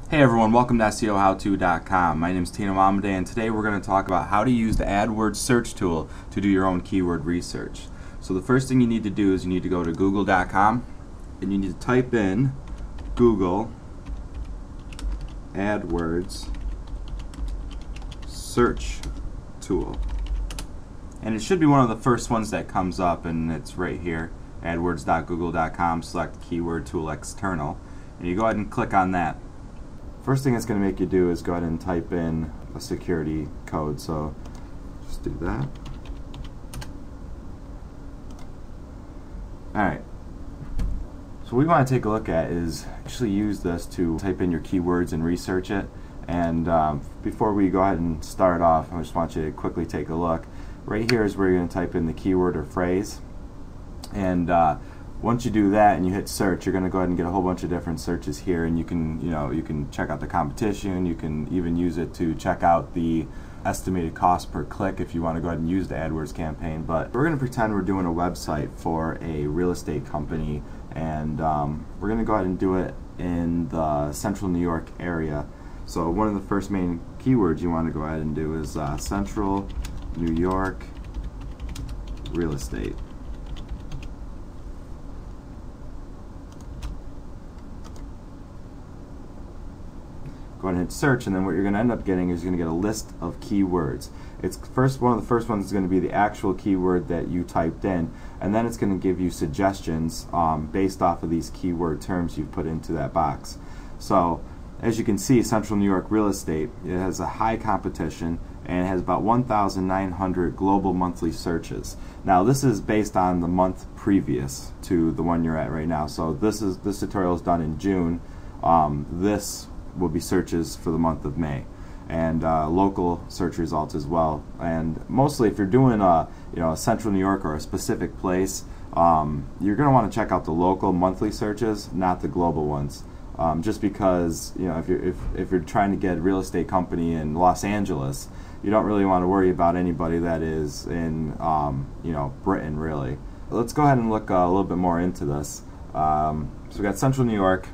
Hey everyone, welcome to SEOhowto.com. My name is Tino Mamade, and today we're going to talk about how to use the AdWords search tool to do your own keyword research. So the first thing you need to do is you need to go to Google.com and you need to type in Google AdWords search tool. And it should be one of the first ones that comes up, and it's right here, adwords.google.com, select keyword tool external, and you go ahead and click on that. First thing it's going to make you do is go ahead and type in a security code, so just do that. Alright, so what we want to take a look at is actually use this to type in your keywords and research it. And before we go ahead and start off, I just want you to quickly take a look. Right here is where you're going to type in the keyword or phrase, and once you do that and you hit search, you're going to go ahead and get a whole bunch of different searches here, and you can check out the competition. You can even use it to check out the estimated cost per click if you want to go ahead and use the AdWords campaign. But we're going to pretend we're doing a website for a real estate company, and we're going to go ahead and do it in the central New York area. So one of the first main keywords you want to go ahead and do is central New York real estate. Go ahead and hit search, and then what you're going to end up getting is you're going to get a list of keywords. One of the first ones is going to be the actual keyword that you typed in, and then it's going to give you suggestions based off of these keyword terms you've put into that box. So as you can see, Central New York real estate, it has a high competition, and it has about 1,900 global monthly searches. Now this is based on the month previous to the one you're at right now. So this tutorial is done in June. This will be searches for the month of May, and local search results as well. And mostly, if you're doing a Central New York or a specific place, you're going to want to check out the local monthly searches, not the global ones. Just because if you're trying to get a real estate company in Los Angeles, you don't really want to worry about anybody that is in Britain, really. Let's go ahead and look a little bit more into this. So we got Central New York,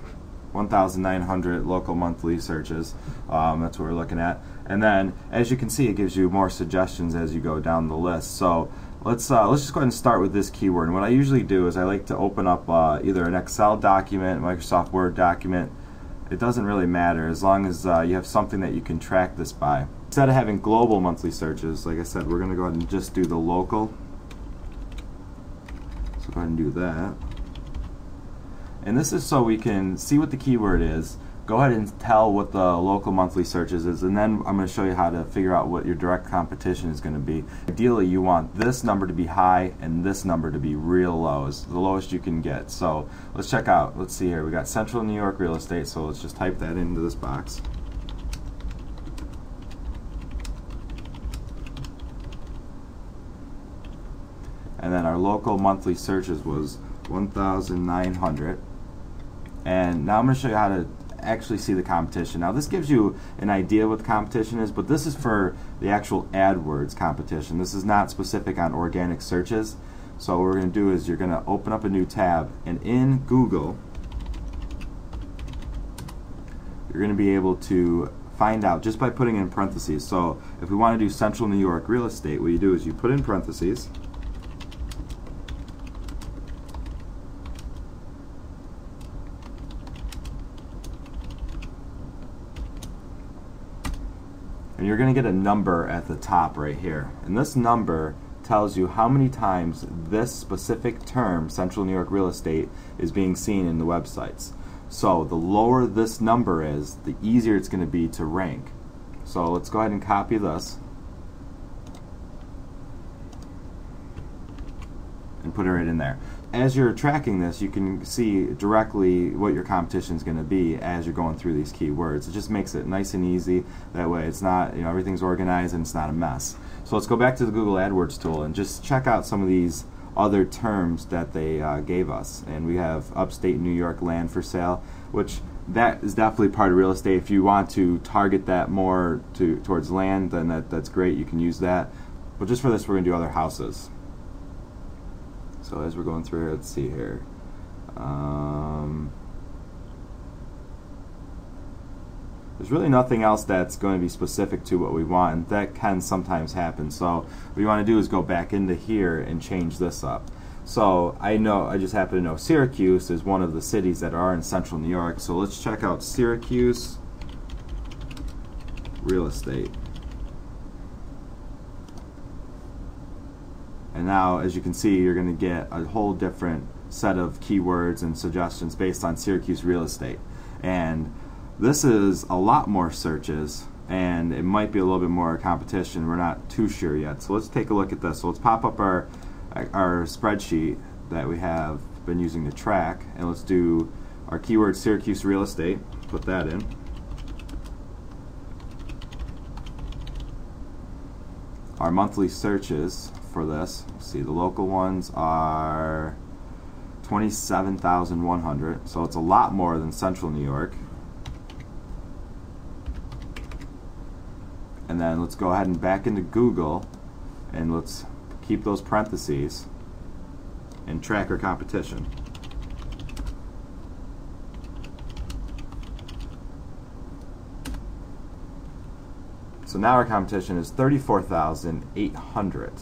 1,900 local monthly searches. That's what we're looking at. And then, as you can see, it gives you more suggestions as you go down the list. So let's just go ahead and start with this keyword. And what I usually do is I like to open up either an Excel document, Microsoft Word document. It doesn't really matter as long as you have something that you can track this by. Instead of having global monthly searches, like I said, we're going to go ahead and just do the local. So go ahead and do that. And this is so we can see what the keyword is, go ahead and tell what the local monthly searches is, and then I'm going to show you how to figure out what your direct competition is going to be. Ideally, you want this number to be high and this number to be real low, is the lowest you can get. So let's check out, let's see here, we got Central New York real estate, so let's just type that into this box. And then our local monthly searches was 1,900. And now I'm going to show you how to actually see the competition. Now this gives you an idea what the competition is, but this is for the actual AdWords competition. This is not specific on organic searches. So what we're going to do is you're going to open up a new tab, and in Google you're going to be able to find out just by putting in parentheses. So if we want to do Central New York real estate, what you do is you put in parentheses, and you're going to get a number at the top right here. And this number tells you how many times this specific term, Central New York real estate, is being seen in the websites. So the lower this number is, the easier it's going to be to rank. So let's go ahead and copy this and put it right in there. As you're tracking this, you can see directly what your competition is going to be as you're going through these keywords. It just makes it nice and easy. That way it's not, everything's organized and it's not a mess. So let's go back to the Google AdWords tool and just check out some of these other terms that they gave us. And we have upstate New York land for sale, which that is definitely part of real estate. If you want to target that more towards land, then that's great. You can use that. But just for this, we're going to do other houses. So as we're going through here, let's see here. there's really nothing else that's going to be specific to what we want, and that can sometimes happen. So what we want to do is go back into here and change this up. So I just happen to know Syracuse is one of the cities that are in central New York, so let's check out Syracuse real estate. And now, as you can see, you're going to get a whole different set of keywords and suggestions based on Syracuse real estate. And this is a lot more searches, and it might be a little bit more competition. We're not too sure yet. So let's take a look at this. So let's pop up our spreadsheet that we have been using to track, and let's do our keyword Syracuse real estate. Put that in. Our monthly searches for this, see, the local ones are 27,100, so it's a lot more than central New York. And then let's go ahead and back into Google, and let's keep those parentheses and track our competition. So now our competition is 34,800.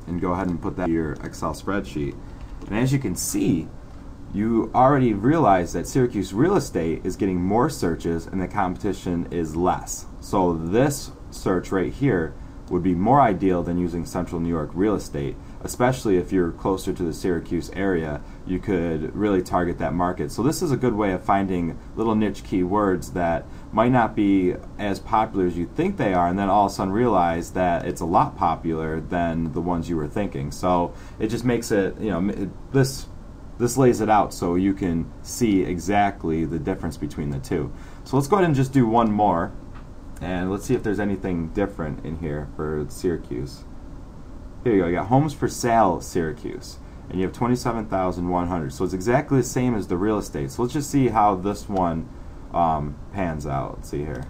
And go ahead and put that in your Excel spreadsheet. And as you can see, you already realize that Syracuse real estate is getting more searches and the competition is less. So this search right here would be more ideal than using central New York real estate, especially if you're closer to the Syracuse area. You could really target that market. So this is a good way of finding little niche keywords that might not be as popular as you think they are, and then all of a sudden realize that it's a lot popular than the ones you were thinking. So it just makes it, this lays it out so you can see exactly the difference between the two. So let's go ahead and just do one more, and let's see if there's anything different in here for Syracuse. Here you go, you got homes for sale Syracuse, and you have 27,100. So it's exactly the same as the real estate. So let's just see how this one pans out. Let's see here.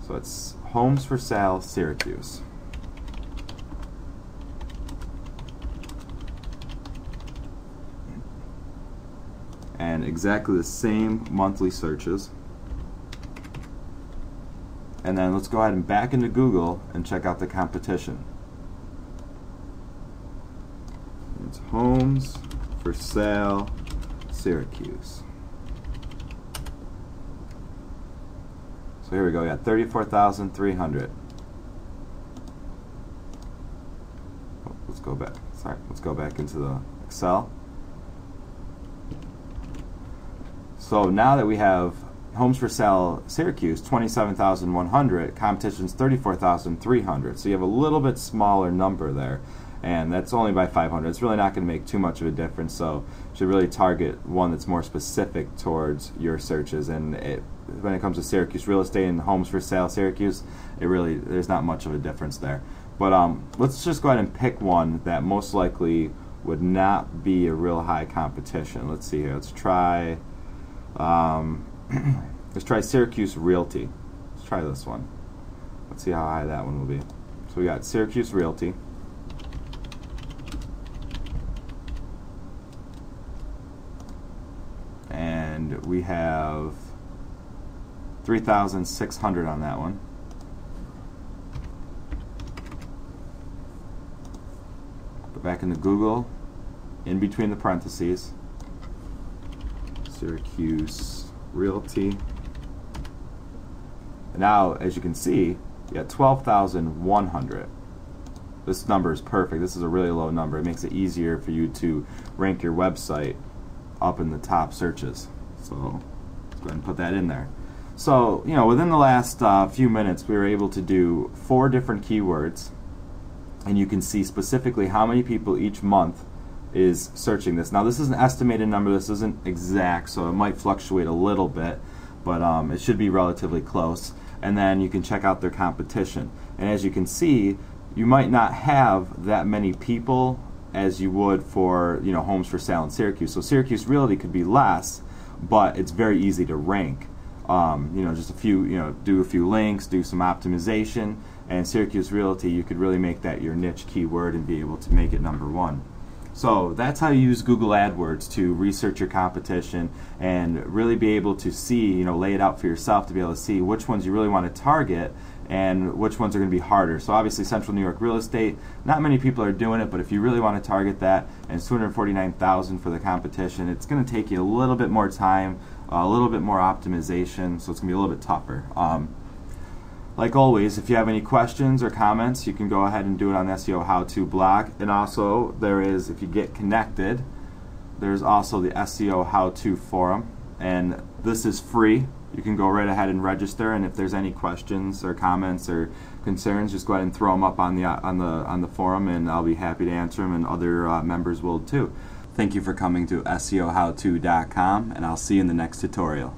So it's homes for sale Syracuse. And exactly the same monthly searches. And then let's go ahead and back into Google and check out the competition. It's homes for sale Syracuse. So here we go, we got 34,300. Let's go back. Sorry, let's go back into the Excel. So now that we have homes for sale Syracuse, 27,100, competition's 34,300. So you have a little bit smaller number there, and that's only by 500. It's really not going to make too much of a difference, so you should really target one that's more specific towards your searches. And when it comes to Syracuse real estate and homes for sale Syracuse, there's not much of a difference there. But let's just go ahead and pick one that most likely would not be a real high competition. Let's see here. Let's try Syracuse Realty. Let's try this one. Let's see how high that one will be. So we got Syracuse Realty. And we have 3,600 on that one. Go back into Google, in between the parentheses, Syracuse Realty. And now, as you can see, you got 12,100. This number is perfect. This is a really low number. It makes it easier for you to rank your website up in the top searches. So let's go ahead and put that in there. So, within the last few minutes, we were able to do 4 different keywords, and you can see specifically how many people each month is searching this. Now, this is an estimated number. This isn't exact, so it might fluctuate a little bit, but it should be relatively close. And then you can check out their competition. And as you can see, you might not have that many people as you would for homes for sale in Syracuse. So Syracuse Realty could be less, but it's very easy to rank. Just a few, do a few links, do some optimization, and Syracuse Realty, you could really make that your niche keyword and be able to make it #1. So that's how you use Google AdWords to research your competition and really be able to see, lay it out for yourself to be able to see which ones you really want to target and which ones are going to be harder. So obviously Central New York real estate, not many people are doing it, but if you really want to target that, and it's $249,000 for the competition, it's going to take you a little bit more time, a little bit more optimization, so it's going to be a little bit tougher. Like always, if you have any questions or comments, you can go ahead and do it on the SEO How-To blog. And also, if you get connected, there's also the SEO How-To forum, and this is free. You can go right ahead and register, and if there's any questions or comments or concerns, just go ahead and throw them up on the forum, and I'll be happy to answer them, and other members will too. Thank you for coming to SEOHowTo.com, and I'll see you in the next tutorial.